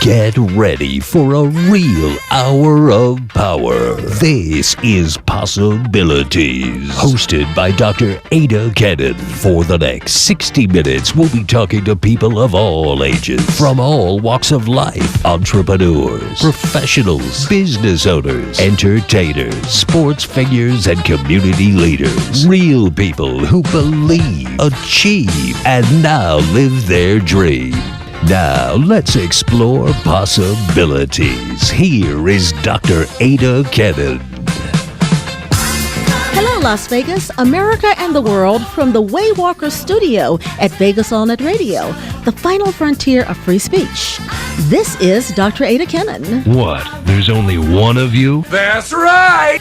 Get ready for a real hour of power. This is Possibilities, hosted by Dr. Adah Kennon. For the next 60 minutes, we'll be talking to people of all ages, from all walks of life: entrepreneurs, professionals, business owners, entertainers, sports figures, and community leaders. Real people who believe, achieve, and now live their dream. Now, let's explore possibilities. Here is Dr. Adah Kennon. Hello, Las Vegas, America, and the world from the Waywalker studio at Vegas All Net Radio, the final frontier of free speech. This is Dr. Adah Kennon. What? There's only one of you? That's right!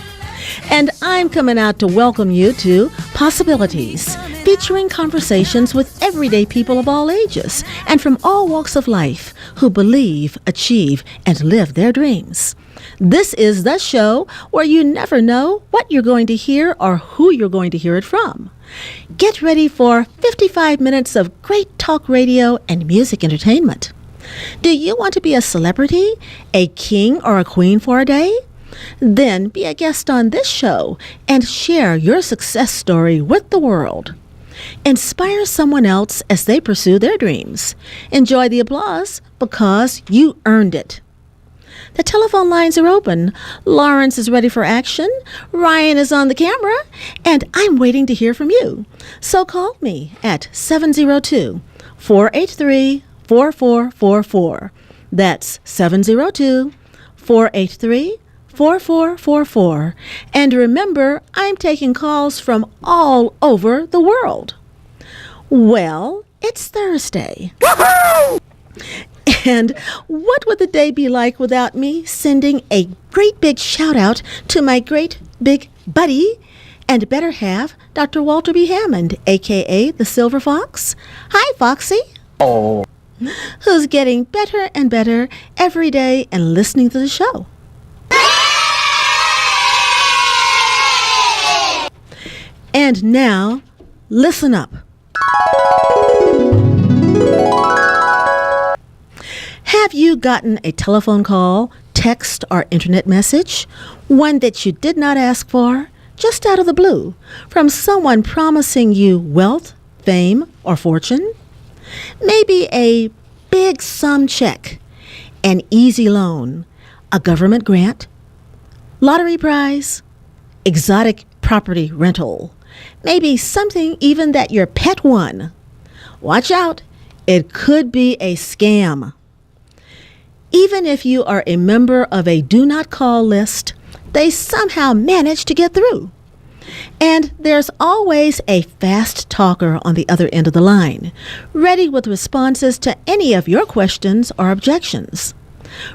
And I'm coming out to welcome you to Possibilities, featuring conversations with everyday people of all ages and from all walks of life who believe, achieve, and live their dreams. This is the show where you never know what you're going to hear or who you're going to hear it from. Get ready for 55 minutes of great talk radio and music entertainment. Do you want to be a celebrity, a king or a queen for a day? Then be a guest on this show and share your success story with the world. Inspire someone else as they pursue their dreams. Enjoy the applause because you earned it. The telephone lines are open. Lawrence is ready for action. Ryan is on the camera. And I'm waiting to hear from you. So call me at 702-483-4444. That's 702-483-4444. And remember, I'm taking calls from all over the world. Well, it's Thursday. Woohoo! And what would the day be like without me sending a great big shout out to my great big buddy and better half, Dr. Walter B. Hammond, a.k.a. the Silver Fox? Hi, Foxy. Oh. Who's getting better and better every day and listening to the show. And now, listen up. Have you gotten a telephone call, text, or internet message, one that you did not ask for, just out of the blue, from someone promising you wealth, fame, or fortune? Maybe a big sum check, an easy loan, a government grant, lottery prize, exotic property rental, maybe something even that your pet won. Watch out, it could be a scam. Even if you are a member of a do not call list, they somehow manage to get through. And there's always a fast talker on the other end of the line, ready with responses to any of your questions or objections.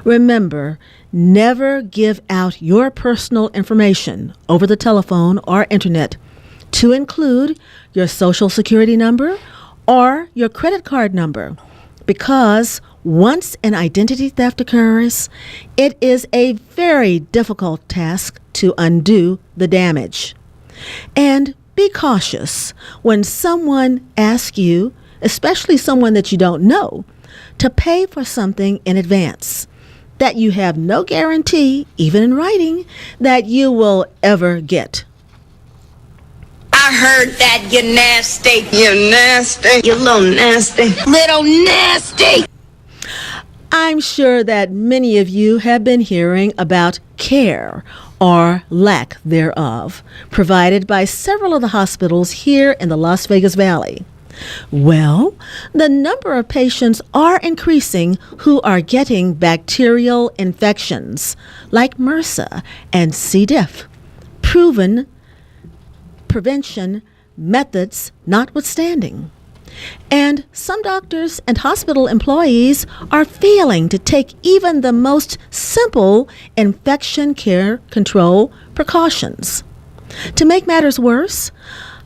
Remember, never give out your personal information over the telephone or internet, to include your social security number or your credit card number, because once an identity theft occurs, it is a very difficult task to undo the damage. And be cautious when someone asks you, especially someone that you don't know, to pay for something in advance that you have no guarantee, even in writing, that you will ever get. I heard that, you nasty. You nasty. You little nasty. Little nasty. I'm sure that many of you have been hearing about care, or lack thereof, provided by several of the hospitals here in the Las Vegas Valley. Well, the number of patients are increasing who are getting bacterial infections like MRSA and C. diff, proven prevention methods notwithstanding. And some doctors and hospital employees are failing to take even the most simple infection care control precautions. To make matters worse,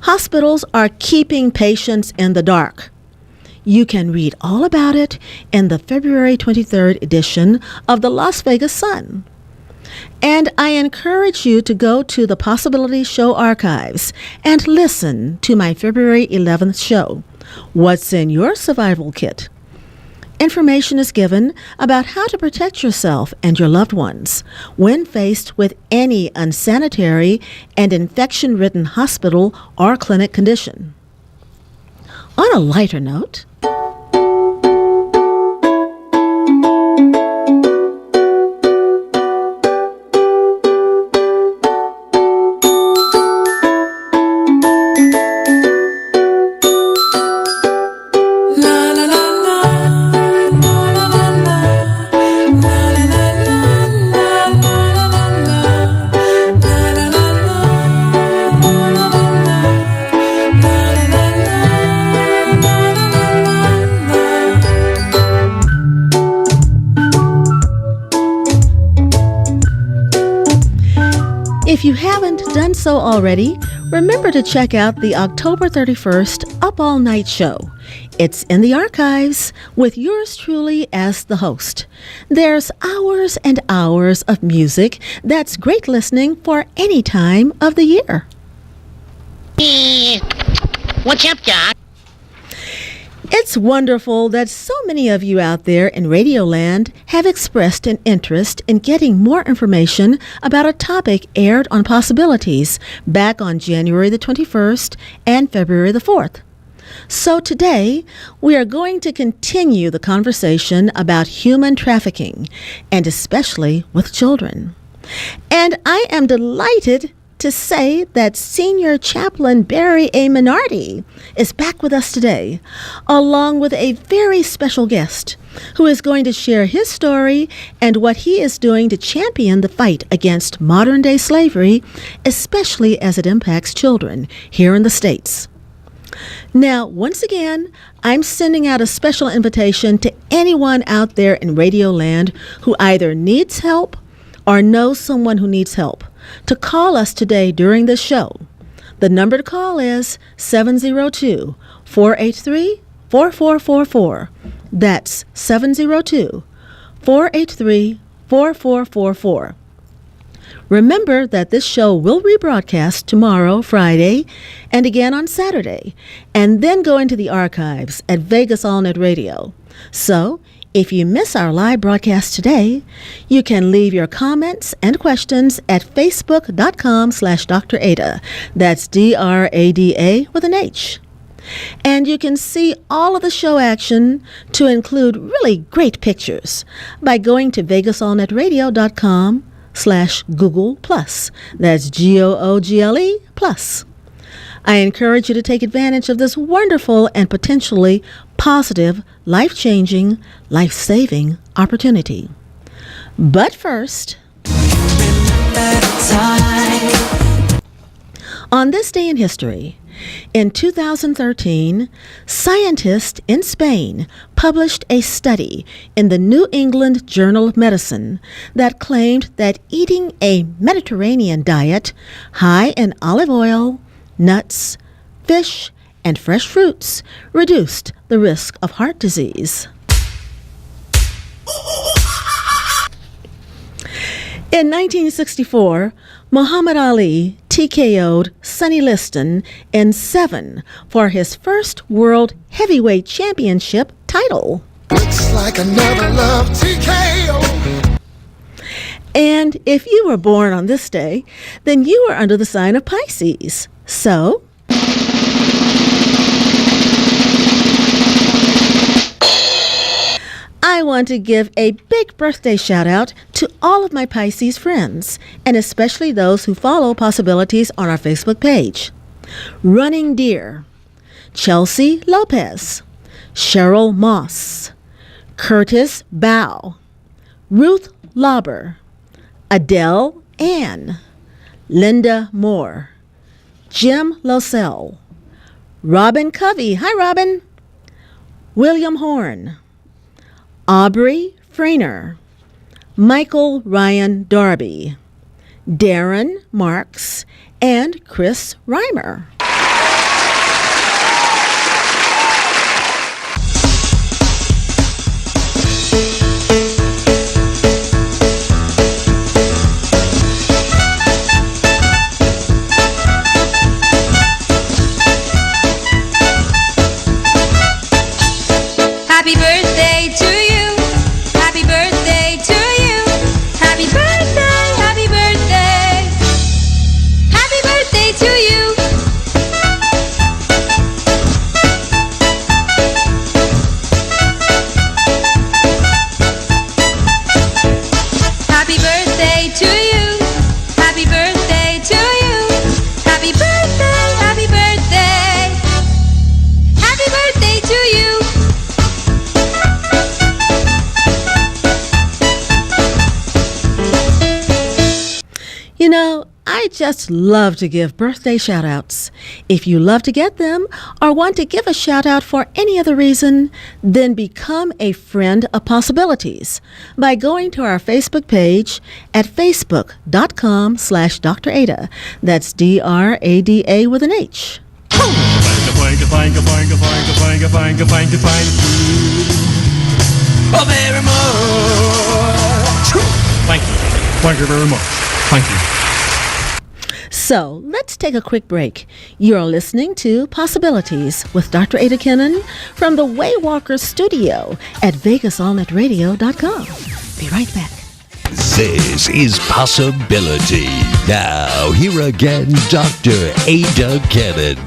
hospitals are keeping patients in the dark. You can read all about it in the February 23rd edition of the Las Vegas Sun. And I encourage you to go to the Possibility Show archives and listen to my February 11th show, What's in Your Survival Kit? Information is given about how to protect yourself and your loved ones when faced with any unsanitary and infection-ridden hospital or clinic condition. On a lighter note, if you haven't done so already, remember to check out the October 31st Up All Night show. It's in the archives with yours truly as the host. There's hours and hours of music that's great listening for any time of the year. What's up, Doc? It's wonderful that so many of you out there in Radioland have expressed an interest in getting more information about a topic aired on Possibilities back on January the 21st and February the 4th. So today, we are going to continue the conversation about human trafficking, and especially with children. And I am delighted to say that Senior Chaplain Barry A. Mainardi is back with us today, along with a very special guest who is going to share his story and what he is doing to champion the fight against modern-day slavery, especially as it impacts children here in the States. Now, once again, I'm sending out a special invitation to anyone out there in Radioland who either needs help or knows someone who needs help to call us today during this show. The number to call is 702-483-4444. That's 702-483-4444. Remember that this show will rebroadcast tomorrow, Friday, and again on Saturday, and then go into the archives at Vegas AllNet Radio. So, if you miss our live broadcast today, you can leave your comments and questions at facebook.com/Dr. Adah. That's DRADA with an H. And you can see all of the show action, to include really great pictures, by going to vegasallnetradio.com/Google+. That's GOOGLE+. I encourage you to take advantage of this wonderful and potentially positive, life-changing, life-saving opportunity. But first, on this day in history, in 2013, scientists in Spain published a study in the New England Journal of Medicine that claimed that eating a Mediterranean diet high in olive oil, nuts, fish, and fresh fruits reduced the risk of heart disease. In 1964, Muhammad Ali TKO'd Sonny Liston in 7 for his first World Heavyweight Championship title. Looks like another love TKO. And if you were born on this day, then you are under the sign of Pisces. So, I want to give a big birthday shout out to all of my Pisces friends, and especially those who follow Possibilities on our Facebook page. Running Deer, Chelsea Lopez, Cheryl Moss, Curtis Bow, Ruth Lauber, Adele Ann, Linda Moore, Jim Losell, Robin Covey, hi Robin, William Horn, Aubrey Frainer, Michael Ryan Darby, Darren Marks, and Chris Reimer. Happy birthday to You know, I just love to give birthday shout-outs. If you love to get them or want to give a shout-out for any other reason, then become a friend of Possibilities by going to our Facebook page at facebook.com/Dr. Ada. That's DRADA with an H. Oh, very much. Thank you. Thank you very much. Thank you. So let's take a quick break. You're listening to Possibilities with Dr. Adah Kennon from the Waywalker studio at VegasAllNetRadio.com. Be right back. This is Possibility. Now, here again, Dr. Adah Kennon.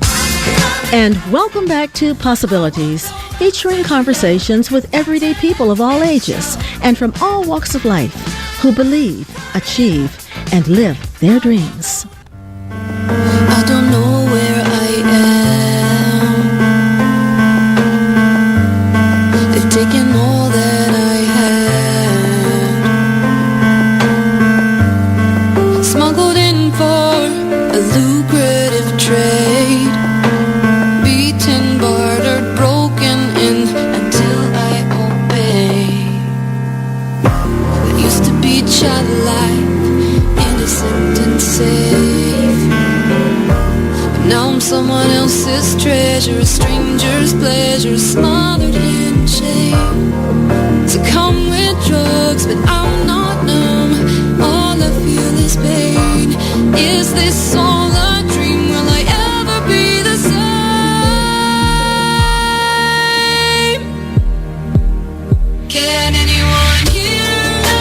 And welcome back to Possibilities, featuring conversations with everyday people of all ages and from all walks of life who believe, achieve, and live their dreams. I don't know where I am. They've taken all that I had, smuggled in for a lucrative trade, beaten, bartered, broken in until I obey. I used to be childlike, innocent and safe. Now I'm someone else's treasure, a stranger's pleasure, smothered in shame. So come with drugs, but I'm not numb. All I feel is pain. Is this all a dream? Will I ever be the same? Can anyone hear me?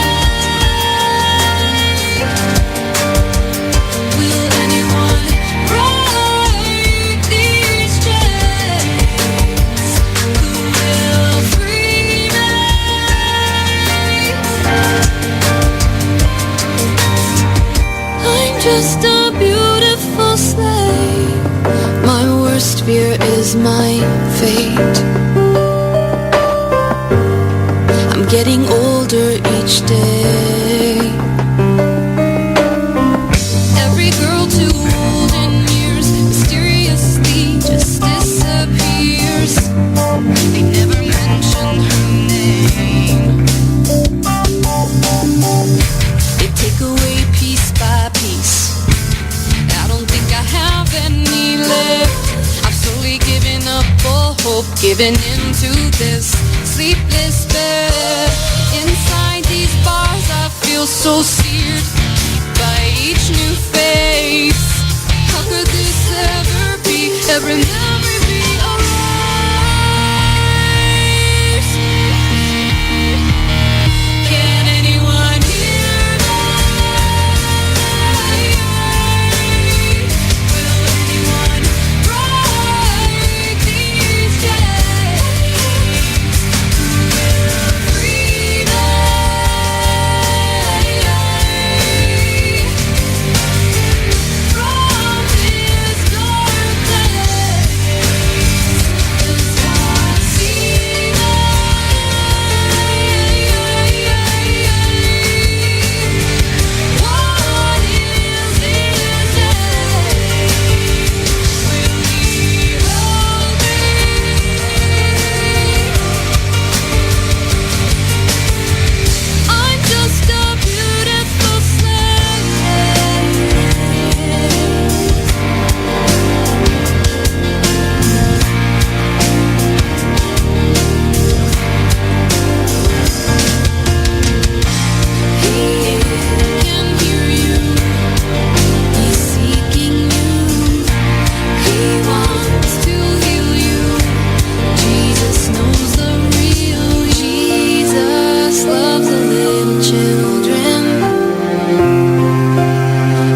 Will anyone break these chains? Who will free me? I'm just a beautiful slave. My worst fear is my fate. I'm getting older each day. Every girl too old in years mysteriously just disappears. They never mention her name. They take away piece by piece. I don't think I have any left. I've slowly given up all hope, given into this sleepless bed. Inside these bars I feel so seared by each new face. How could this ever be? Every memory be erased. Can anyone hear me? Will anyone break these chains? Who will free me? From this dark place, does God see me? What is this day? Will He help me? I'm just a beautiful slave. He can hear you. He's seeking you. He wants to heal you. Jesus knows the real. Jesus loves the little children.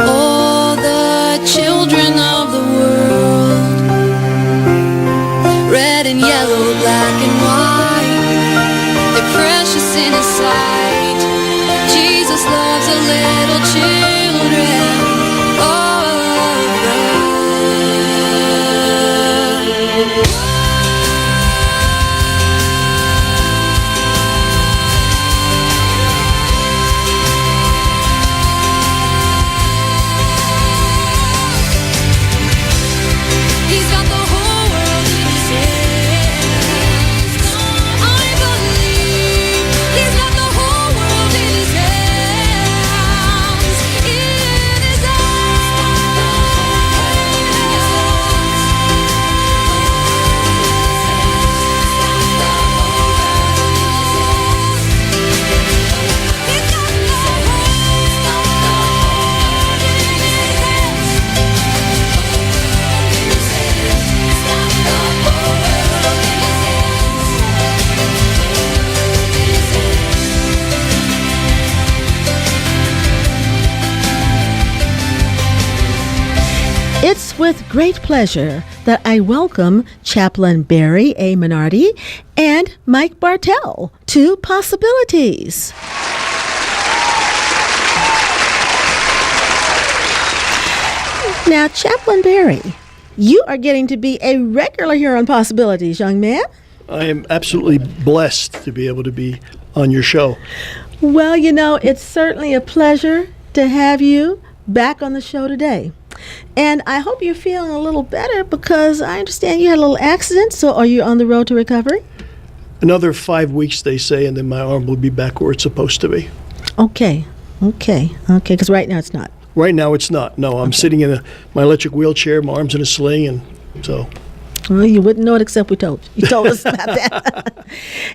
All the children of the world. Red and yellow, black and white. They're precious in His sight. Jesus loves the little children. All of them. with great pleasure that I welcome Chaplain Barry A. Mainardi and Mike Bartel to Possibilities. Now, Chaplain Barry, you are getting to be a regular here on Possibilities, young man. I am absolutely blessed to be able to be on your show. Well, it's certainly a pleasure to have you back on the show today. And I hope you're feeling a little better because I understand you had a little accident, so are you on the road to recovery? Another 5 weeks, they say, and then my arm will be back where it's supposed to be. Okay, because right now it's not. Right now it's not. No, I'm sitting in my electric wheelchair, my arm's in a sling, and so... Well, you wouldn't know it except you told us about that.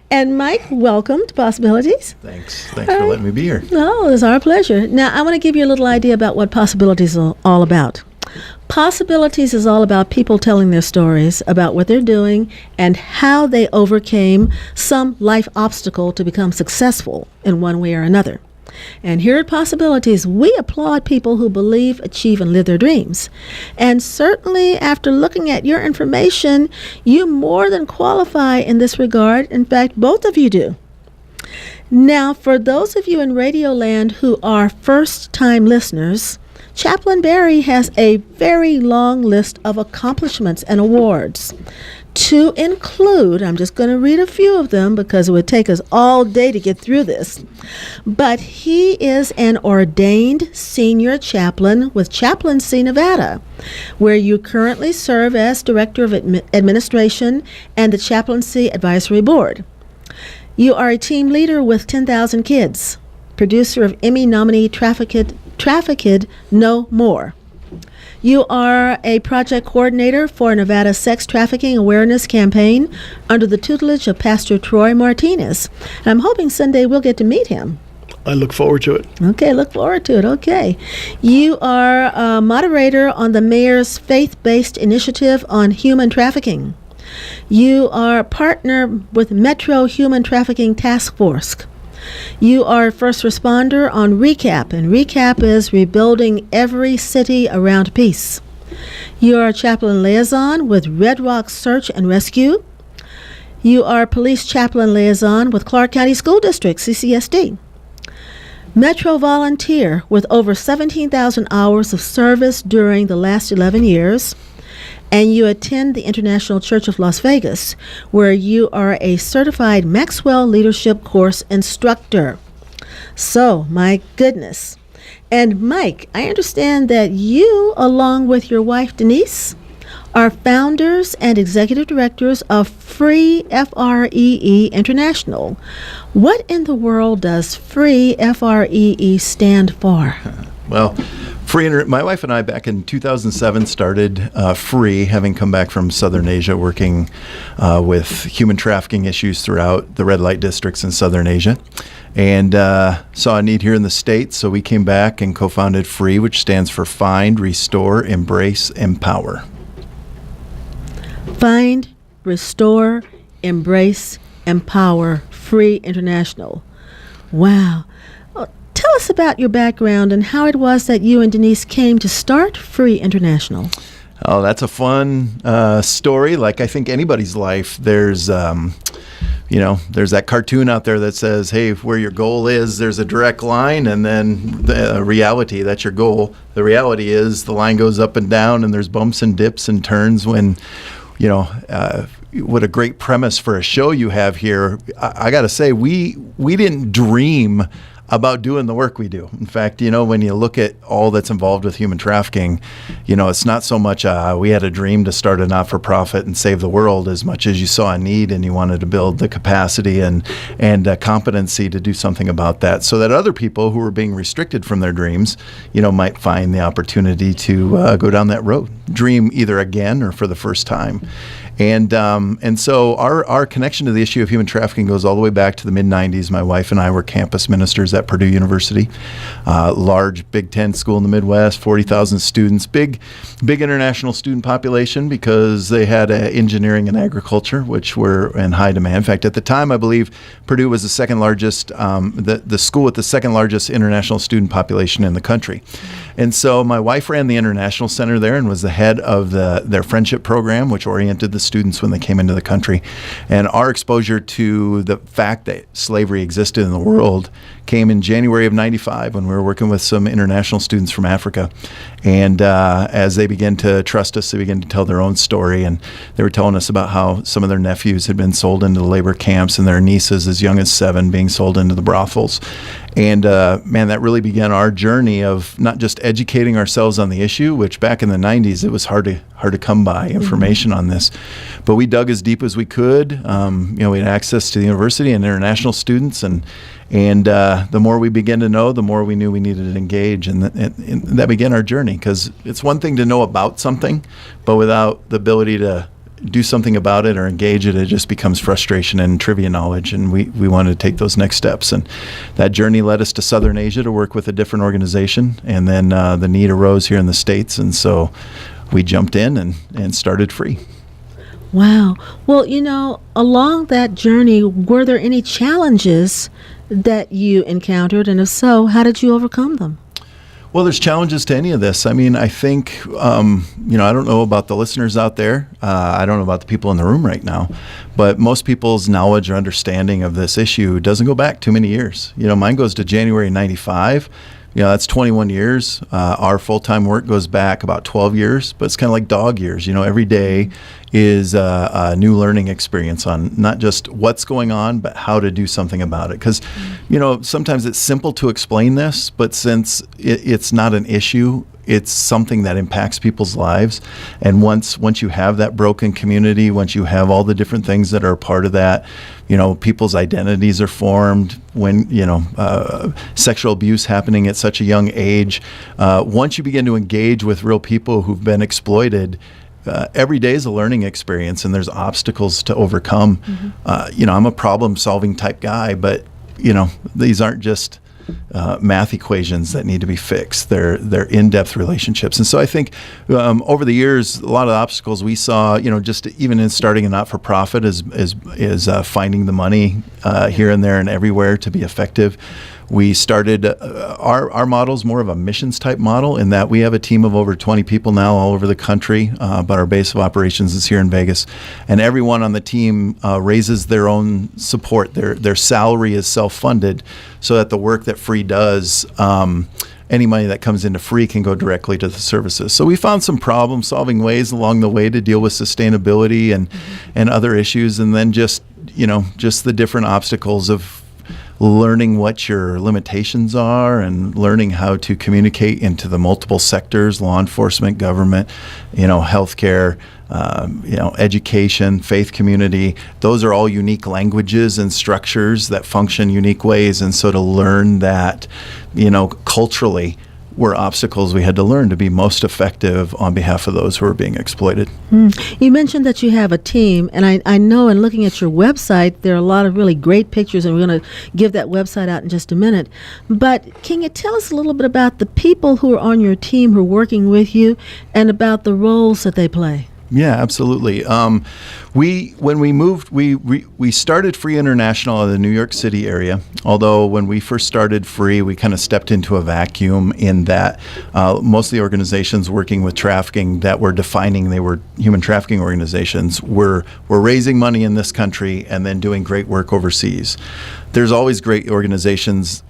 And Mike, welcome to Possibilities. Thanks for letting me be here. No, it's our pleasure. Now, I want to give you a little idea about what Possibilities is all about. Possibilities is all about people telling their stories about what they're doing and how they overcame some life obstacle to become successful in one way or another. And here at Possibilities, we applaud people who believe, achieve, and live their dreams. And certainly, after looking at your information, you more than qualify in this regard. In fact, both of you do. Now, for those of you in Radioland who are first-time listeners, Chaplain Barry has a very long list of accomplishments and awards. To include, I'm just going to read a few of them because it would take us all day to get through this. But he is an ordained senior chaplain with Chaplaincy Nevada, where you currently serve as Director of Administration and the Chaplaincy Advisory Board. You are a team leader with 10,000 Kids, producer of Emmy nominee Trafficked No More. You are a project coordinator for Nevada Sex Trafficking Awareness Campaign under the tutelage of Pastor Troy Martinez. And I'm hoping Sunday we'll get to meet him. I look forward to it. Okay, look forward to it. Okay. You are a moderator on the mayor's faith-based initiative on human trafficking. You are a partner with Metro Human Trafficking Task Force. You are a first responder on RECAP, and RECAP is Rebuilding Every City Around Peace. You are a chaplain liaison with Red Rock Search and Rescue. You are police chaplain liaison with Clark County School District, CCSD. Metro volunteer with over 17,000 hours of service during the last 11 years. And you attend the International Church of Las Vegas, where you are a certified Maxwell Leadership Course instructor. So, my goodness. And Mike, I understand that you, along with your wife Denise, are founders and executive directors of F.R.E.E. F.R.E.E. International. What in the world does F.R.E.E. F.R.E.E. stand for? Well, my wife and I back in 2007 started F.R.E.E., having come back from Southern Asia, working with human trafficking issues throughout the red light districts in Southern Asia, and saw a need here in the States, so we came back and co-founded F.R.E.E., which stands for Find, Restore, Embrace, Empower. Find, Restore, Embrace, Empower, F.R.E.E. International. Wow. Tell us about your background and how it was that you and Denise came to start F.R.E.E. International. Oh, that's a fun story. Like I think anybody's life, there's that cartoon out there that says, hey, where your goal is, there's a direct line, and then the reality, that's your goal. The reality is the line goes up and down, and there's bumps and dips and turns when, what a great premise for a show you have here. I got to say, we didn't dream about doing the work we do. In fact, when you look at all that's involved with human trafficking, it's not so much we had a dream to start a not-for-profit and save the world as much as you saw a need and you wanted to build the capacity and competency to do something about that so that other people who were being restricted from their dreams, might find the opportunity to go down that road, dream either again or for the first time. And so our connection to the issue of human trafficking goes all the way back to the mid-'90s. My wife and I were campus ministers at Purdue University. Large Big Ten school in the Midwest, 40,000 students, big international student population because they had engineering and agriculture, which were in high demand. In fact, at the time, I believe Purdue was the second largest, the school with the second largest international student population in the country. And so my wife ran the International Center there and was the head of their friendship program, which oriented the students when they came into the country. And our exposure to the fact that slavery existed in the world came in January of '95 when we were working with some international students from Africa. And as they began to trust us, they began to tell their own story. And they were telling us about how some of their nephews had been sold into the labor camps and their nieces as young as 7 being sold into the brothels. And man, that really began our journey of not just educating ourselves on the issue, which back in the 90s, it was hard to come by information on this. But we dug as deep as we could. We had access to the university and international students, and the more we began to know, the more we knew we needed to engage, and that began our journey. Because it's one thing to know about something, but without the ability to do something about it or engage it, it just becomes frustration and trivia knowledge. And we wanted to take those next steps. And that journey led us to Southern Asia to work with a different organization. And then the need arose here in the States. And so we jumped in and started F.R.E.E. Wow. Well, along that journey, were there any challenges that you encountered? And if so, how did you overcome them? Well, there's challenges to any of this. I mean, I think, I don't know about the listeners out there. I don't know about the people in the room right now. But most people's knowledge or understanding of this issue doesn't go back too many years. Mine goes to January '95. That's 21 years. Our full-time work goes back about 12 years, but it's kind of like dog years. Every day is a new learning experience on not just what's going on, but how to do something about it. Because, sometimes it's simple to explain this, but since it's not an issue, it's something that impacts people's lives. And once you have that broken community, once you have all the different things that are a part of that, people's identities are formed when, sexual abuse happening at such a young age. Once you begin to engage with real people who've been exploited, every day is a learning experience, and there's obstacles to overcome. I'm a problem-solving type guy, but, these aren't just math equations that need to be fixed. They're in-depth relationships. And so I think over the years, a lot of the obstacles we saw, just even in starting a not-for-profit is finding the money here and there and everywhere to be effective. We started our model is more of a missions type model in that we have a team of over 20 people now all over the country, but our base of operations is here in Vegas. And everyone on the team raises their own support. Their salary is self-funded so that the work that F.R.E.E. does, any money that comes into F.R.E.E. can go directly to the services. So we found some problem-solving ways along the way to deal with sustainability and other issues, and then just the different obstacles of learning what your limitations are and learning how to communicate into the multiple sectors, law enforcement, government, healthcare, education, faith community. Those are all unique languages and structures that function unique ways. And so to learn that, culturally, were obstacles we had to learn to be most effective on behalf of those who are being exploited. You mentioned that you have a team, and I know in looking at your website, there are a lot of really great pictures, and we're going to give that website out in just a minute. But can you tell us a little bit about the people who are on your team who are working with you and about the roles that they play? Yeah, absolutely. When we moved, we started F.R.E.E. International in the New York City area. Although when we first started F.R.E.E., we kind of stepped into a vacuum in that most of the organizations working with trafficking that were defining they were human trafficking organizations were raising money in this country and then doing great work overseas. There's always great organizations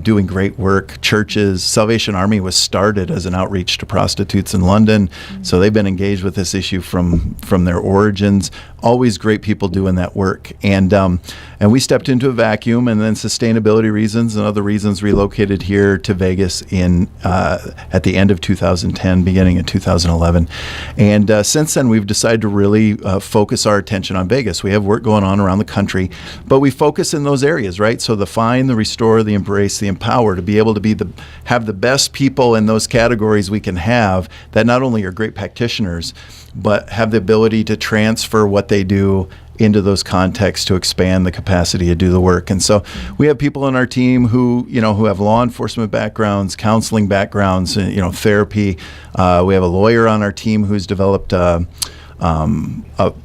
doing great work. Churches, Salvation Army was started as an outreach to prostitutes in London. So they've been engaged with this issue from their origins. Always great people doing that work. And we stepped into a vacuum, and then sustainability reasons and other reasons relocated here to Vegas at the end of 2010, beginning of 2011. And since then, we've decided to really focus our attention on Vegas. We have work going on around the country, but we focus in those areas, right? So the find, the restore, the embrace, the empower, to be able to have the best people in those categories we can have that not only are great practitioners, but have the ability to transfer what they do into those contexts to expand the capacity to do the work. And so we have people on our team who have law enforcement backgrounds, counseling backgrounds, therapy. We have a lawyer on our team who's developed a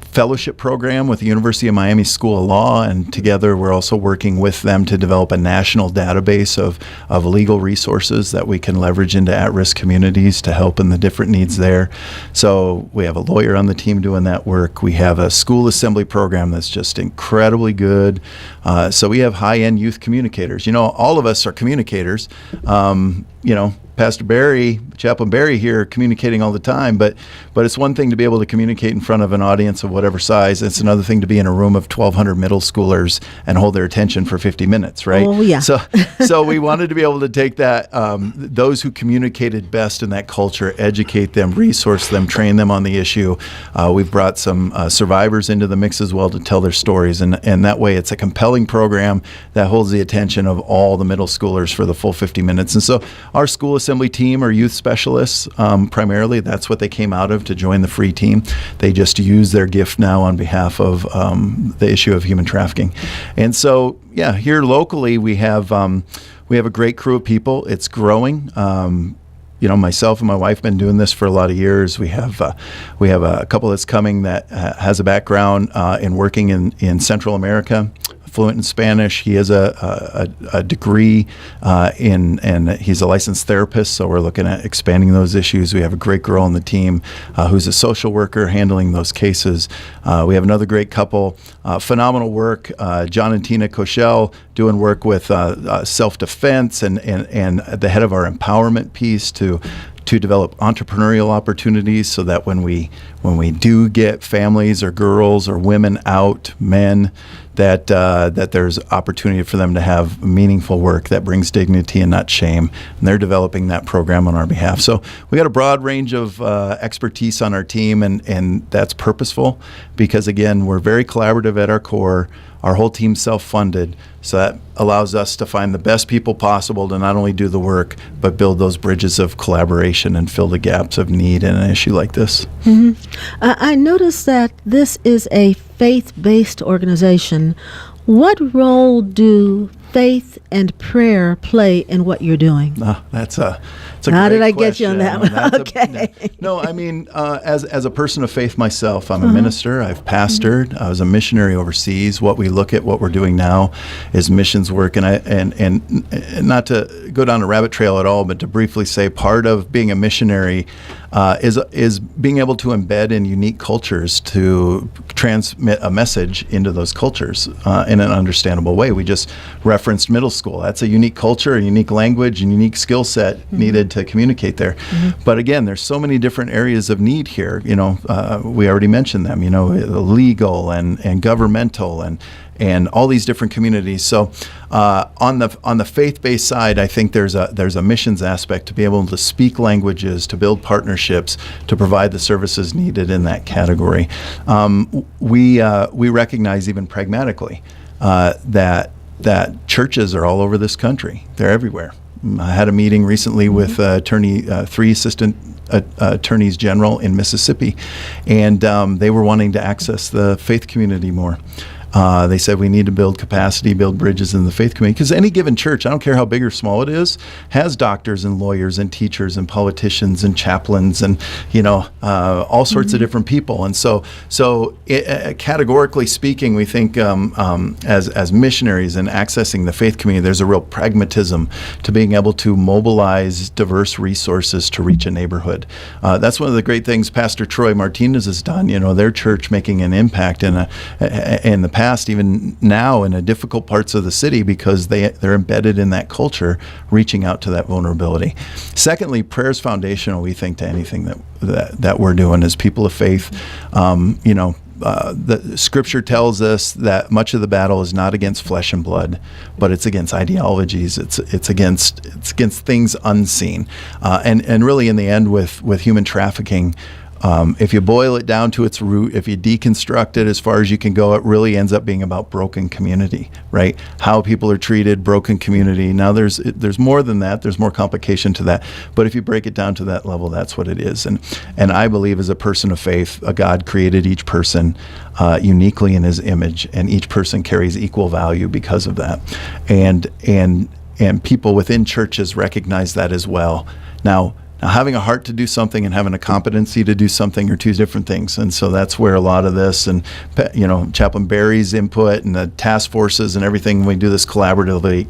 fellowship program with the University of Miami School of Law, and together we're also working with them to develop a national database of legal resources that we can leverage into at-risk communities to help in the different needs there. So we have a lawyer on the team doing that work. We have a school assembly program that's just incredibly good. So we have high-end youth communicators. All of us are communicators. Pastor Barry, Chaplain Barry here, communicating all the time, but it's one thing to be able to communicate in front of an audience of whatever size. It's another thing to be in a room of 1,200 middle schoolers and hold their attention for 50 minutes, right? Oh, yeah. So we wanted to be able to take that, those who communicated best in that culture, educate them, resource them, train them on the issue. We've brought some survivors into the mix as well to tell their stories, and that way it's a compelling program that holds the attention of all the middle schoolers for the full 50 minutes. And so our school assembly team are youth specialists primarily. That's what they came out of to join the F.R.E.E. team. They just use their gift now on behalf of the issue of human trafficking. And so, here locally we have a great crew of people. It's growing. Myself and my wife have been doing this for a lot of years. We have a couple that's coming that has a background in working in Central America, fluent in Spanish. He has a degree and he's a licensed therapist, so we're looking at expanding those issues. We have a great girl on the team who's a social worker handling those cases. We have another great couple, phenomenal work, John and Tina Koshel, doing work with self-defense and the head of our empowerment piece to develop entrepreneurial opportunities, so that when we do get families or girls or women out, men, that there's opportunity for them to have meaningful work that brings dignity and not shame. And they're developing that program on our behalf. So we got a broad range of expertise on our team, and that's purposeful because, again, we're very collaborative at our core. Our whole team's self-funded, so that allows us to find the best people possible to not only do the work, but build those bridges of collaboration and fill the gaps of need in an issue like this. Mm-hmm. I noticed that this is a faith-based organization. What role do faith and prayer play in what you're doing? That's a How great did I question. get you on that one? Okay. No, I mean, as a person of faith myself, I'm a minister. I've pastored. I was a missionary overseas. What we look at, what we're doing now, is missions work. And not to go down a rabbit trail at all, but to briefly say, part of being a missionary is being able to embed in unique cultures to transmit a message into those cultures in an understandable way. We just referenced middle school. That's a unique culture, a unique language, and unique skill set needed to communicate there. But again, there's so many different areas of need here. We already mentioned them. Legal and governmental and all these different communities. So on the faith-based side, I think there's a missions aspect to be able to speak languages, to build partnerships, to provide the services needed in that category. We recognize even pragmatically that churches are all over this country. They're everywhere. I had a meeting recently with three assistant attorneys general in Mississippi, and they were wanting to access the faith community more. They said we need to build capacity, build bridges in the faith community, because any given church, I don't care how big or small it is, has doctors and lawyers and teachers and politicians and chaplains and all sorts of different people. And so categorically speaking, we think as missionaries and accessing the faith community, there's a real pragmatism to being able to mobilize diverse resources to reach a neighborhood. That's one of the great things Pastor Troy Martinez has done. Their church making an impact in the past, even now in the difficult parts of the city, because they're embedded in that culture, reaching out to that vulnerability. Secondly, prayer is foundational, we think, to anything that we're doing as people of faith. The scripture tells us that much of the battle is not against flesh and blood, but it's against ideologies. It's against things unseen. And really, in the end, with human trafficking, If you boil it down to its root, if you deconstruct it as far as you can go, it really ends up being about broken community, right? How people are treated, broken community. Now there's more than that. There's more complication to that. But if you break it down to that level, that's what it is. And I believe, as a person of faith, God created each person uniquely in His image, and each person carries equal value because of that. And people within churches recognize that as well. Now, having a heart to do something and having a competency to do something are two different things. And so that's where a lot of this, and Chaplain Barry's input and the task forces and everything, we do this collaboratively,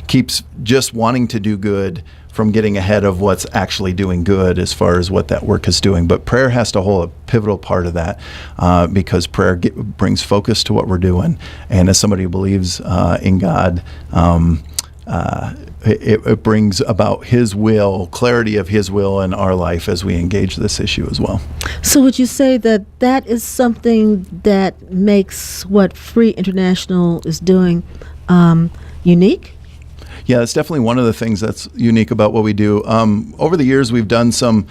keeps just wanting to do good from getting ahead of what's actually doing good as far as what that work is doing. But prayer has to hold a pivotal part of that, because prayer brings focus to what we're doing. And as somebody who believes in God, it brings about His will, clarity of His will in our life as we engage this issue as well. So would you say that is something that makes what F.R.E.E. International is doing unique? Yeah, that's definitely one of the things that's unique about what we do. Over the years, we've done some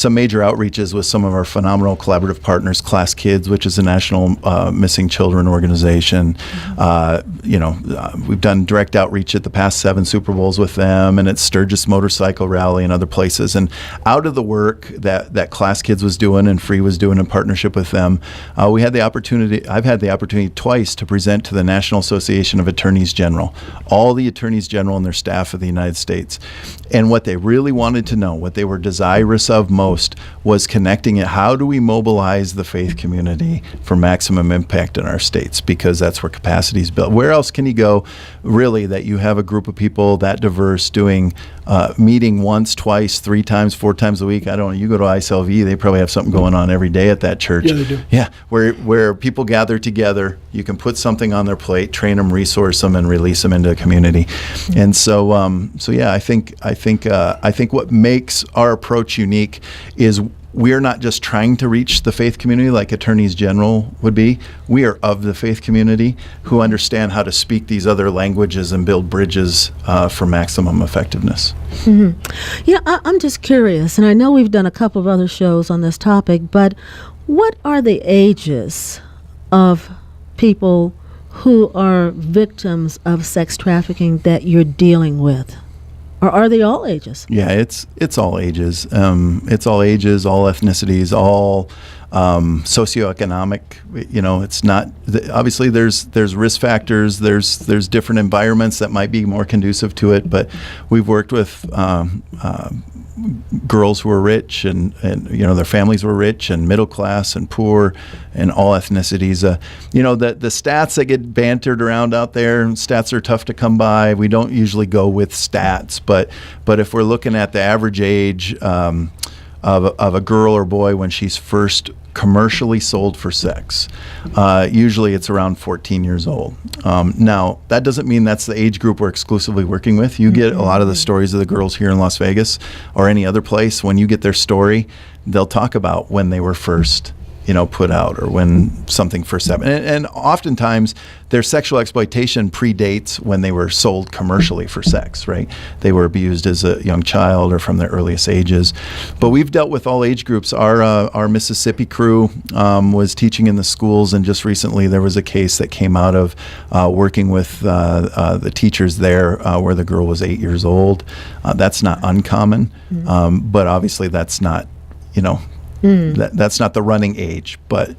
major outreaches with some of our phenomenal collaborative partners, Class Kids, which is a national missing children organization. We've done direct outreach at the past 7 Super Bowls with them, and at Sturgis Motorcycle Rally and other places. And out of the work that Class Kids was doing and F.R.E.E. was doing in partnership with them, I've had the opportunity twice to present to the National Association of Attorneys General, all the attorneys general and their staff of the United States. And what they really wanted to know, what they were desirous of most, was connecting it. How do we mobilize the faith community for maximum impact in our states? Because that's where capacity is built. Where else can you go, really, that you have a group of people that diverse doing meeting once, twice, 3 times, 4 times a week? I don't know. You go to ISLV, they probably have something going on every day at that church. Yeah, they do. Yeah, where people gather together, you can put something on their plate, train them, resource them, and release them into a community. And so yeah, I think what makes our approach unique is we're not just trying to reach the faith community like attorneys general would be. We are of the faith community who understand how to speak these other languages and build bridges for maximum effectiveness. Mm-hmm. I'm just curious, and I know we've done a couple of other shows on this topic, but what are the ages of people who are victims of sex trafficking that you're dealing with? Or are they all ages? Yeah, it's all ages. It's all ages, all ethnicities, all socioeconomic. It's not obviously there's risk factors. There's different environments that might be more conducive to it. But we've worked with girls who were rich and their families were rich and middle class and poor and all ethnicities. The stats that get bantered around out there, stats are tough to come by. We don't usually go with stats, but if we're looking at the average age of a girl or boy when she's first commercially sold for sex, usually it's around 14 years old. Now, that doesn't mean that's the age group we're exclusively working with. You get a lot of the stories of the girls here in Las Vegas or any other place. When you get their story, they'll talk about when they were first put out or when something first happened. And oftentimes their sexual exploitation predates when they were sold commercially for sex, right? They were abused as a young child or from their earliest ages. But we've dealt with all age groups. Our Mississippi crew was teaching in the schools, and just recently there was a case that came out of working with the teachers there where the girl was 8 years old. That's not uncommon, but obviously that's not, that's not the running age, but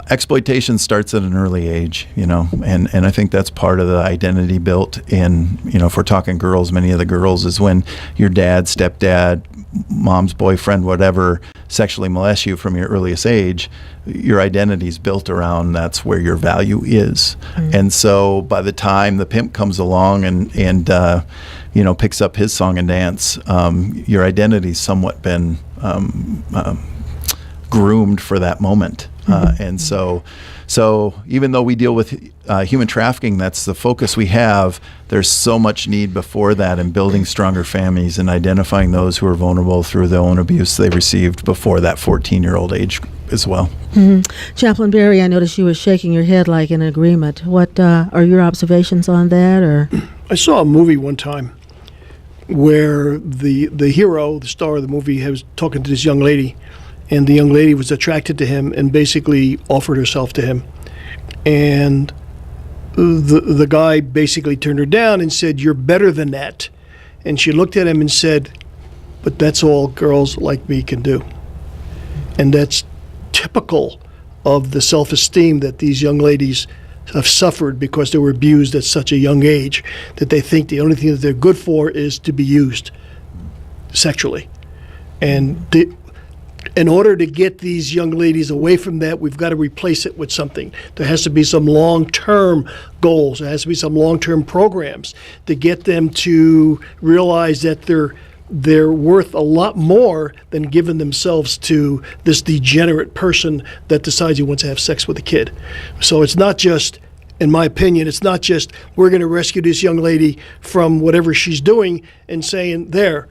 exploitation starts at an early age, and I think that's part of the identity built in, if we're talking girls, many of the girls, is when your dad, stepdad, mom's boyfriend, whatever, sexually molest you from your earliest age, your identity is built around that's where your value is. And so by the time the pimp comes along and picks up his song and dance, your identity's somewhat been groomed for that moment. And so even though we deal with human trafficking, that's the focus we have, there's so much need before that in building stronger families and identifying those who are vulnerable through their own abuse they received before that 14-year-old age as well. Chaplain Barry, I noticed you were shaking your head like in agreement. What are your observations on that? Or I saw a movie one time where the hero, the star of the movie, was talking to this young lady, and the young lady was attracted to him and basically offered herself to him. And the guy basically turned her down and said, "You're better than that." And she looked at him and said, "But that's all girls like me can do." And that's typical of the self-esteem that these young ladies have suffered because they were abused at such a young age, that they think the only thing that they're good for is to be used sexually. And in order to get these young ladies away from that, we've got to replace it with something. There has to be some long-term goals. There has to be some long-term programs to get them to realize that they're worth a lot more than giving themselves to this degenerate person that decides he wants to have sex with a kid. So it's not just, in my opinion, it's not just we're going to rescue this young lady from whatever she's doing and saying, "There,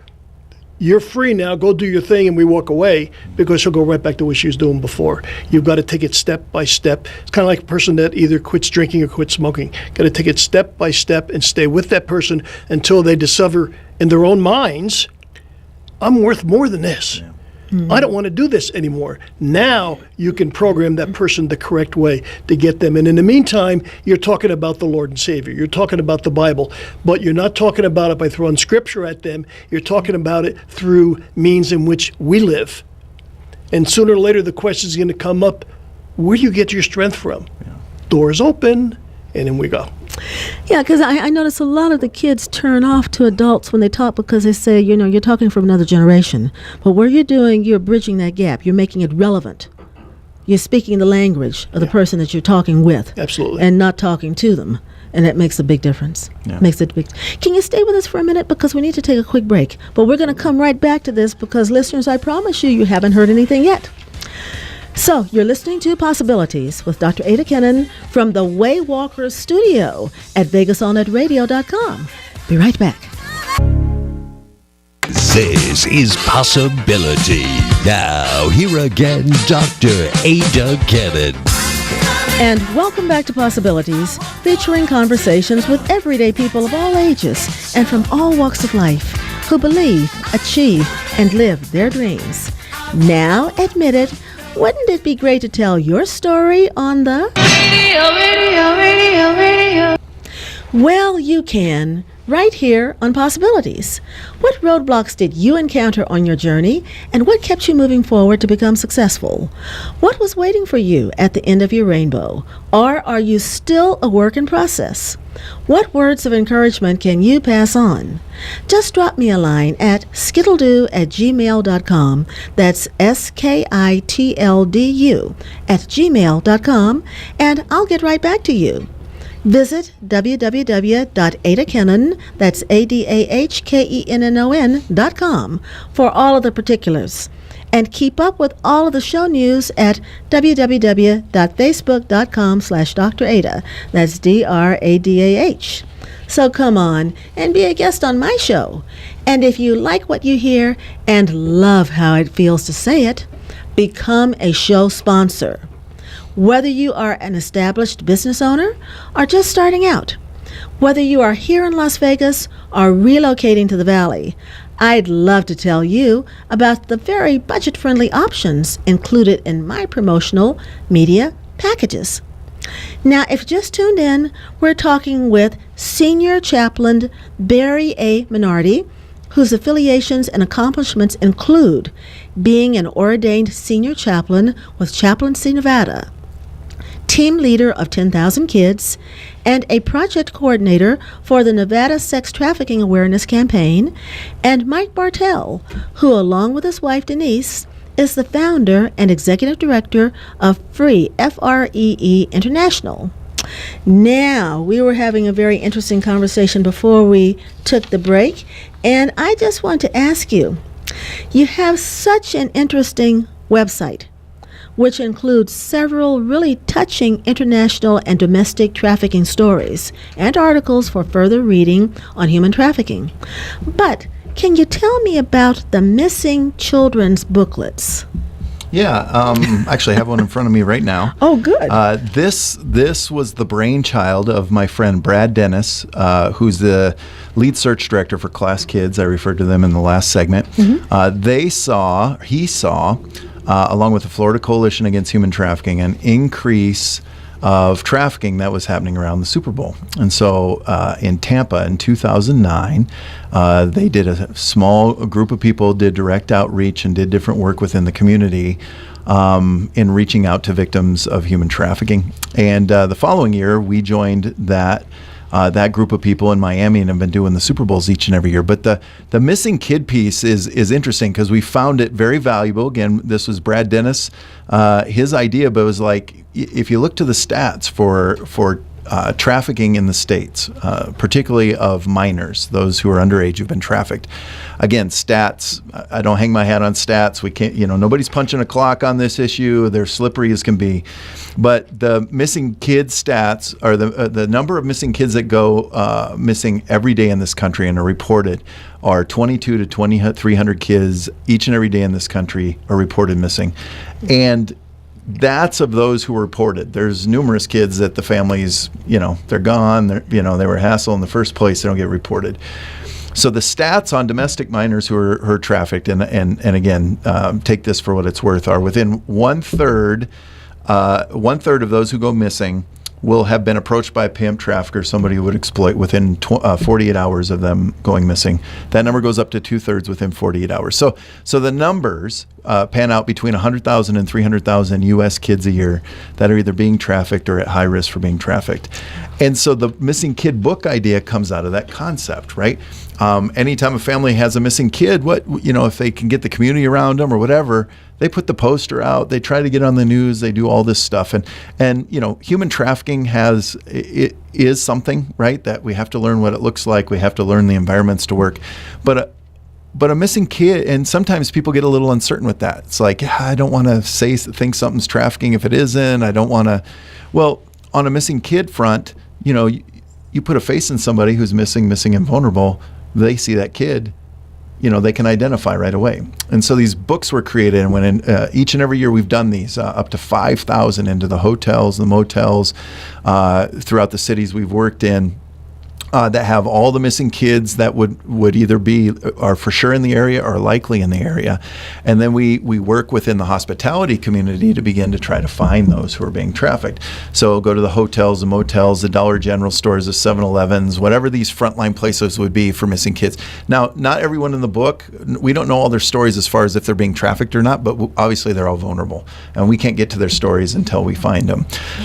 you're free now, go do your thing," and we walk away, because she'll go right back to what she was doing before. You've got to take it step by step. It's kind of like a person that either quits drinking or quits smoking. Got to take it step by step and stay with that person until they discover in their own minds, "I'm worth more than this. Yeah. I don't want to do this anymore." Now you can program that person the correct way to get them. And in the meantime, you're talking about the Lord and Savior. You're talking about the Bible. But you're not talking about it by throwing scripture at them. You're talking about it through means in which we live. And sooner or later, the question is going to come up, where do you get your strength from? Yeah. Doors open, and in we go. Yeah, because I notice a lot of the kids turn off to adults when they talk, because they say, you're talking from another generation. But what you're doing, you're bridging that gap. You're making it relevant. You're speaking the language of the person that you're talking with. Absolutely. And not talking to them. And that makes a big difference. Yeah. Can you stay with us for a minute? Because we need to take a quick break. But we're going to come right back to this, because listeners, I promise you haven't heard anything yet. So, you're listening to Possibilities with Dr. Adah Kennon from the Waywalker studio at VegasAllNetRadio.com. Be right back. This is Possibility. Now, here again, Dr. Adah Kennon. And welcome back to Possibilities, featuring conversations with everyday people of all ages and from all walks of life who believe, achieve, and live their dreams. Now, admit it, wouldn't it be great to tell your story on the radio? Well, you can, right here on Possibilities. What roadblocks did you encounter on your journey, and what kept you moving forward to become successful? What was waiting for you at the end of your rainbow? Or are you still a work in process? What words of encouragement can you pass on? Just drop me a line at skittledo@gmail.com. That's SKITLDU@gmail.com, and I'll get right back to you. Visit www.adahkennon, that's ADAHKENNON.com for all of the particulars. And keep up with all of the show news at www.facebook.com/Dr. Adah. That's DRADAH. So come on and be a guest on my show. And if you like what you hear and love how it feels to say it, become a show sponsor. Whether you are an established business owner or just starting out, whether you are here in Las Vegas or relocating to the Valley, I'd love to tell you about the very budget-friendly options included in my promotional media packages. Now, if you just tuned in, we're talking with Senior Chaplain Barry A. Mainardi, whose affiliations and accomplishments include being an ordained senior chaplain with Chaplaincy Nevada, team leader of 10,000 Kids, and a project coordinator for the Nevada Sex Trafficking Awareness Campaign, and Mike Bartel, who, along with his wife Denise, is the founder and executive director of F.R.E.E. F.R.E.E. International. Now, we were having a very interesting conversation before we took the break, and I just want to ask you, you have such an interesting website, which includes several really touching international and domestic trafficking stories and articles for further reading on human trafficking. But can you tell me about the missing children's booklets? Yeah, actually I have one in front of me right now. Oh, good. This was the brainchild of my friend Brad Dennis, who's the lead search director for Class Kids. I referred to them in the last segment. Mm-hmm. He saw along with the Florida Coalition Against Human Trafficking, an increase of trafficking that was happening around the Super Bowl. And so in Tampa in 2009, they did a small group of people, did direct outreach and did different work within the community in reaching out to victims of human trafficking. And the following year, we joined that group of people in Miami and have been doing the Super Bowls each and every year. But the missing kid piece is interesting because we found it very valuable. Again, this was Brad Dennis, his idea, but it was like, if you look to the stats for trafficking in the states, particularly of minors, those who are underage who've been trafficked. Again, stats, I don't hang my hat on stats. We can't, nobody's punching a clock on this issue. They're slippery as can be. But the missing kids stats, or the number of missing kids that go missing every day in this country and are reported, are 22 to 2,300 kids each and every day in this country are reported missing. And that's of those who were reported. There's numerous kids that the families, they're gone. They were a hassle in the first place. They don't get reported. So the stats on domestic minors who are trafficked, and again, take this for what it's worth, are within one third of those who go missing will have been approached by a pimp, trafficker, somebody who would exploit within 48 hours of them going missing. That number goes up to 2/3 within 48 hours. So the numbers pan out between 100,000 and 300,000 U.S. kids a year that are either being trafficked or at high risk for being trafficked. And so the missing kid book idea comes out of that concept, right? Anytime a family has a missing kid, if they can get the community around them or whatever, they put the poster out, they try to get on the news, they do all this stuff. And human trafficking is something, right, that we have to learn what it looks like. We have to learn the environments to work. But a missing kid, and sometimes people get a little uncertain with that. It's like, I don't want to think something's trafficking if it isn't. I don't want to. Well, on a missing kid front, you put a face in somebody who's missing and vulnerable, they see that kid, they can identify right away. And so these books were created, and when each and every year we've done these, up to 5,000 into the hotels, the motels, throughout the cities we've worked in, that have all the missing kids that would either are for sure in the area or likely in the area. And then we work within the hospitality community to begin to try to find those who are being trafficked. So go to the hotels, the motels, the Dollar General stores, the 7-Elevens, whatever these frontline places would be for missing kids. Now, not everyone in the book, we don't know all their stories as far as if they're being trafficked or not, but obviously they're all vulnerable. And we can't get to their stories until we find them.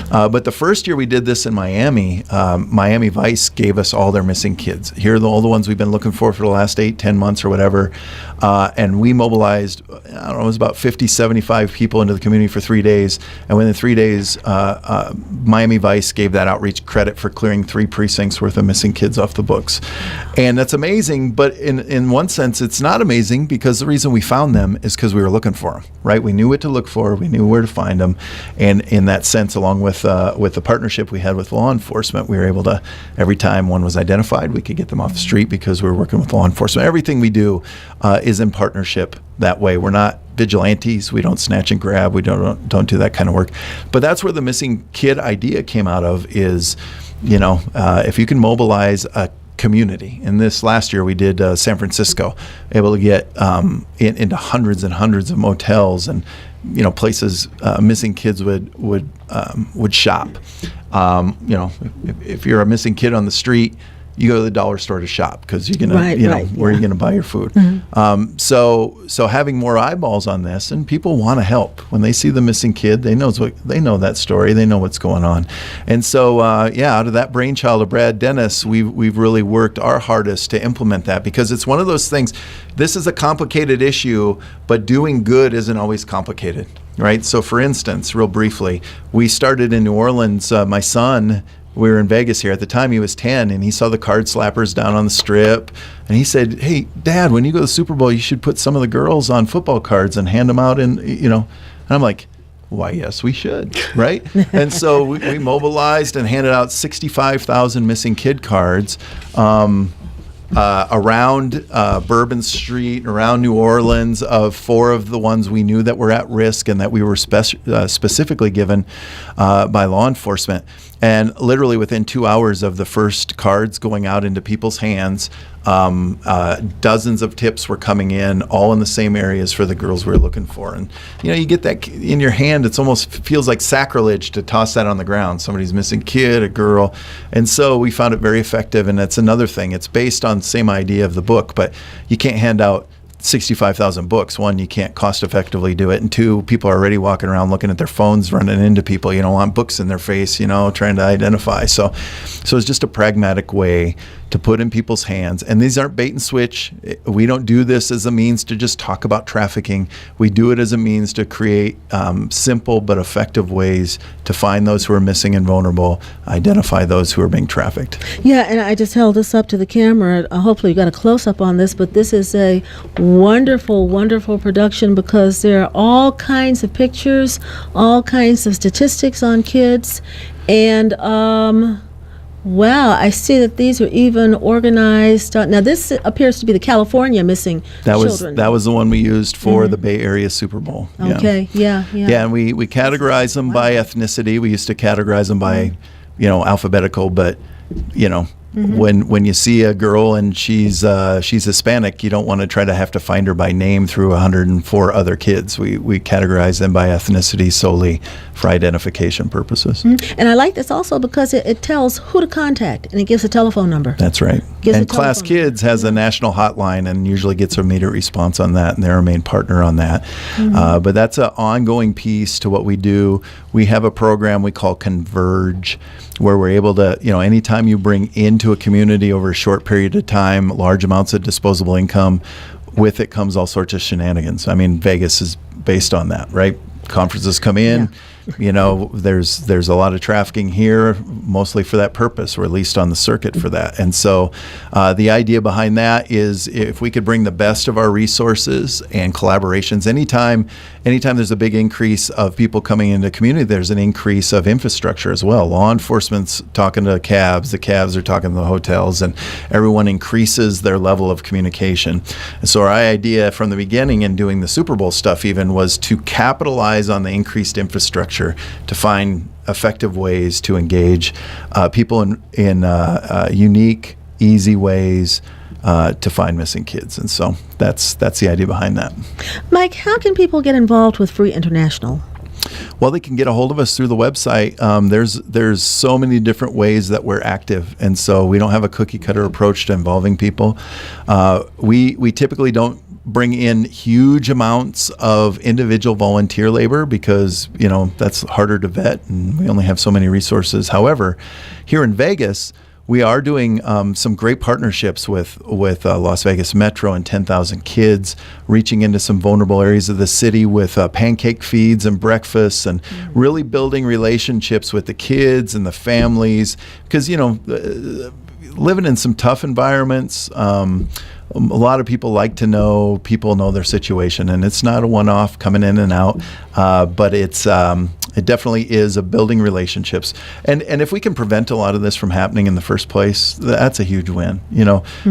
But the first year we did this in Miami, Miami Vice gave us all their missing kids. Here are all the ones we've been looking for the last 8-10 months or whatever. And we mobilized, it was about 50, 75 people into the community for 3 days. And within 3 days, Miami Vice gave that outreach credit for clearing 3 precincts worth of missing kids off the books. And that's amazing, but in one sense, it's not amazing because the reason we found them is because we were looking for them, right? We knew what to look for. We knew where to find them. And in that sense, along with the partnership we had with law enforcement, we were able to, every time one was identified, we could get them off the street because we were working with law enforcement. Everything we do is in partnership that way. We're not vigilantes. We don't snatch and grab. We don't do that kind of work. But that's where the missing kid idea came out of is, if you can mobilize a community. In this last year, we did San Francisco, able to get into hundreds and hundreds of motels and places missing kids would shop. If you're a missing kid on the street, you go to the dollar store to shop because you're gonna, where are you gonna buy your food? Mm-hmm. So having more eyeballs on this, and people want to help when they see the missing kid. They know that story. They know what's going on, and so out of that brainchild of Brad Dennis, we've really worked our hardest to implement that because it's one of those things. This is a complicated issue, but doing good isn't always complicated. Right. So, for instance, real briefly, we started in New Orleans. My son, we were in Vegas here at the time. He was 10, and he saw the card slappers down on the strip, and he said, "Hey, Dad, when you go to the Super Bowl, you should put some of the girls on football cards and hand them out." And And I'm like, "Why, yes, we should." Right. And so we mobilized and handed out 65,000 missing kid cards. Around Bourbon Street, around New Orleans, of 4 of the ones we knew that were at risk and that we were specifically given by law enforcement. And literally within 2 hours of the first cards going out into people's hands, dozens of tips were coming in, all in the same areas for the girls we were looking for. And you get that in your hand, it's almost feels like sacrilege to toss that on the ground. Somebody's missing kid, a girl. And so we found it very effective. And that's another thing. It's based on the same idea of the book, but you can't hand out 65,000 books. One, you can't cost effectively do it. And two, people are already walking around looking at their phones, running into people. You don't want books in their face, trying to identify. So it's just a pragmatic way to put in people's hands. And these aren't bait and switch. We don't do this as a means to just talk about trafficking. We do it as a means to create simple but effective ways to find those who are missing and vulnerable, identify those who are being trafficked. Yeah, and I just held this up to the camera. Hopefully you got a close-up on this, but this is a wonderful, wonderful production because there are all kinds of pictures, all kinds of statistics on kids, and wow, I see that these are even organized. Now, this appears to be the California missing children. That was the one we used for the Bay Area Super Bowl. Okay, yeah. Yeah, and we categorize them by ethnicity. We used to categorize them by, alphabetical, but, when you see a girl and she's Hispanic, you don't want to try to have to find her by name through 104 other kids. We categorize them by ethnicity solely for identification purposes. And I like this also because it tells who to contact and it gives a telephone number. That's right. And Class Kids has a national hotline and usually gets an immediate response on that, and they're our main partner on that. But that's an ongoing piece to what we do. We have a program we call Converge, where we're able to, anytime you bring into a community over a short period of time large amounts of disposable income, with it comes all sorts of shenanigans. I mean, Vegas is based on that, right? Conferences come in, there's a lot of trafficking here, mostly for that purpose, or at least on the circuit for that. And so the idea behind that is if we could bring the best of our resources and collaborations, anytime there's a big increase of people coming into the community, there's an increase of infrastructure as well. Law enforcement's talking to cabs, the cabs are talking to the hotels, and everyone increases their level of communication. And so our idea from the beginning in doing the Super Bowl stuff even was to capitalize on the increased infrastructure to find effective ways to engage people in unique, easy ways to find missing kids. And so that's the idea behind that. Mike, how can people get involved with F.R.E.E. International? Well, they can get a hold of us through the website. There's so many different ways that we're active, and so we don't have a cookie cutter approach to involving people. We typically don't bring in huge amounts of individual volunteer labor because that's harder to vet, and we only have so many resources. However, here in Vegas, we are doing some great partnerships with Las Vegas Metro and 10,000 Kids, reaching into some vulnerable areas of the city with pancake feeds and breakfasts, and really building relationships with the kids and the families, because living in some tough environments, a lot of people like to know people know their situation, and it's not a one-off coming in and out, but it definitely is a building relationships. And if we can prevent a lot of this from happening in the first place, that's a huge win.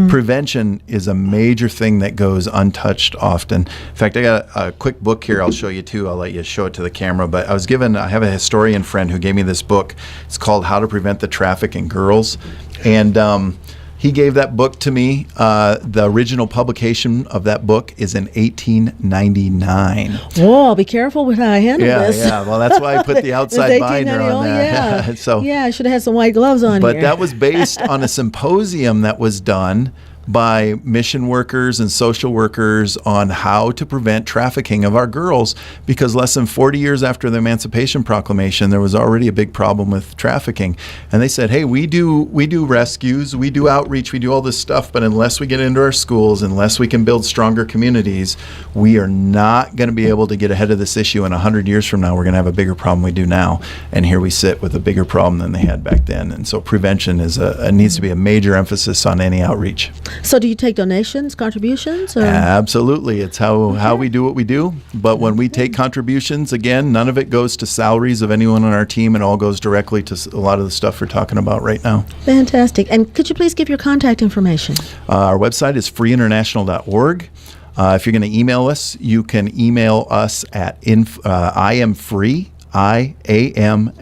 Prevention is a major thing that goes untouched often. In fact, I got a quick book here I'll show you too. I'll let you show it to the camera, but I have a historian friend who gave me this book. It's called How to Prevent the Trafficking Girls. And he gave that book to me. The original publication of that book is in 1899. Whoa, be careful with how I handle this. Yeah, well, that's why I put the outside binder on that. Yeah, I should have had some white gloves on But here. that was based on a symposium that was done by mission workers and social workers on how to prevent trafficking of our girls, because less than 40 years after the Emancipation Proclamation, there was already a big problem with trafficking. And they said, hey, we do rescues, we do outreach, we do all this stuff, but unless we get into our schools, unless we can build stronger communities, we are not going to be able to get ahead of this issue. And 100 years from now, we're going to have a bigger problem we do now. And here we sit with a bigger problem than they had back then. And so prevention needs to be a major emphasis on any outreach. So do you take donations, contributions? Or? Absolutely. It's how we do what we do. But when we take contributions, again, none of it goes to salaries of anyone on our team. It all goes directly to a lot of the stuff we're talking about right now. Fantastic. And could you please give your contact information? Our website is freeinternational.org. If you're going to email us, you can email us at IamFree, IAMFREE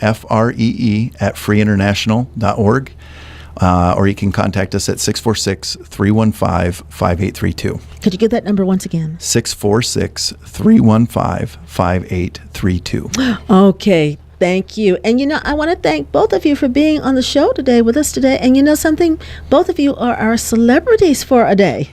at freeinternational.org. Or you can contact us at 646-315-5832. Could you give that number once again? 646-315-5832. Okay. Thank you. And I want to thank both of you for being on the show today with us today. And something? Both of you are our celebrities for a day.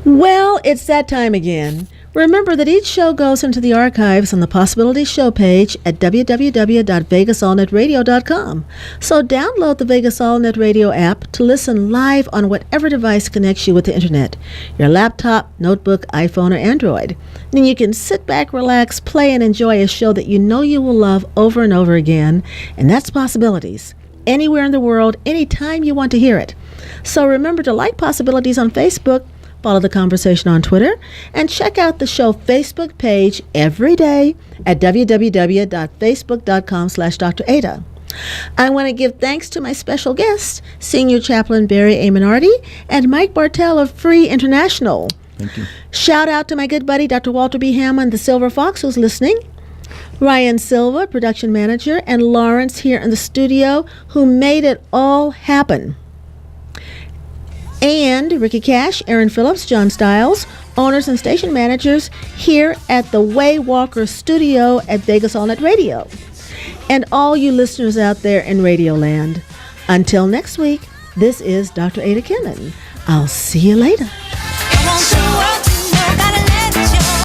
Well, it's that time again. Remember that each show goes into the archives on the Possibilities show page at www.vegasallnetradio.com. So download the Vegas All Net Radio app to listen live on whatever device connects you with the internet, your laptop, notebook, iPhone, or Android. Then you can sit back, relax, play, and enjoy a show that you know you will love over and over again, and that's Possibilities. Anywhere in the world, anytime you want to hear it. So remember to like Possibilities on Facebook, follow the conversation on Twitter, and check out the show Facebook page every day at www.facebook.com/Dr. Adah. I want to give thanks to my special guests, Senior Chaplain Barry A. Mainardi and Mike Bartel of F.R.E.E. International. Thank you. Shout out to my good buddy, Dr. Walter B. Hammond, the Silver Fox, who's listening. Ryan Silva, production manager, and Lawrence here in the studio, who made it all happen. And Ricky Cash, Aaron Phillips, John Stiles, owners and station managers here at the Way Walker studio at Vegas All Net Radio. And all you listeners out there in Radio Land. Until next week, this is Dr. Adah Kennon. I'll see you later. Come on,